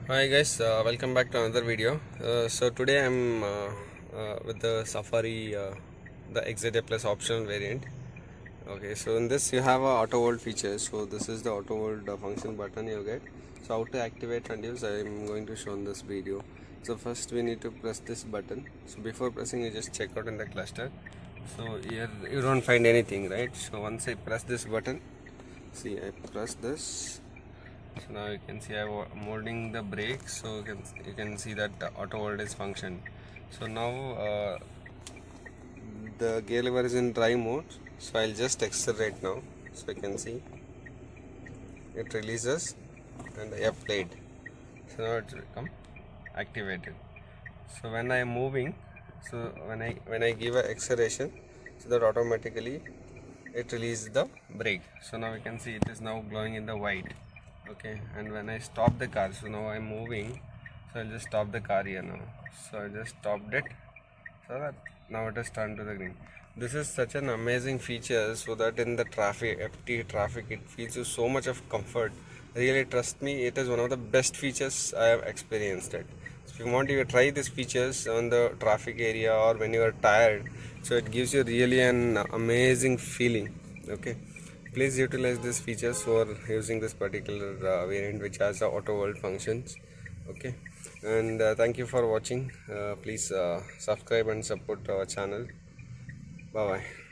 Hi guys, welcome back to another video. So today I'm with the Safari, the XZA Plus optional variant. Okay, so in this you have a auto hold feature. So this is the auto hold function button you get. So how to activate and use, I am going to show in this video. So first we need to press this button. So before pressing, you just check out in the cluster. So here you don't find anything, right? So once I press this button, see, I press this. So now you can see I'm holding the brake, so you can see that the auto hold is function. So now the gear lever is in dry mode, so I'll just accelerate now, so you can see it releases and I have played. So now it's become activated. So when I am moving, so when I give a acceleration, so that automatically it releases the brake. So now you can see it is now glowing in the white. Okay, and when I stop the car, so now I'm moving, so I'll just stop the car here now. So I just stopped it, so that now it has turned to the green. This is such an amazing feature, so that in the traffic, empty traffic, it feels you so much of comfort. Really, trust me, it is one of the best features I have experienced it. So if you want to try these features on the traffic area or when you are tired, so it gives you really an amazing feeling. Okay, please utilize these features for using this particular variant which has the auto hold functions. Okay, and thank you for watching. Please subscribe and support our channel. Bye bye.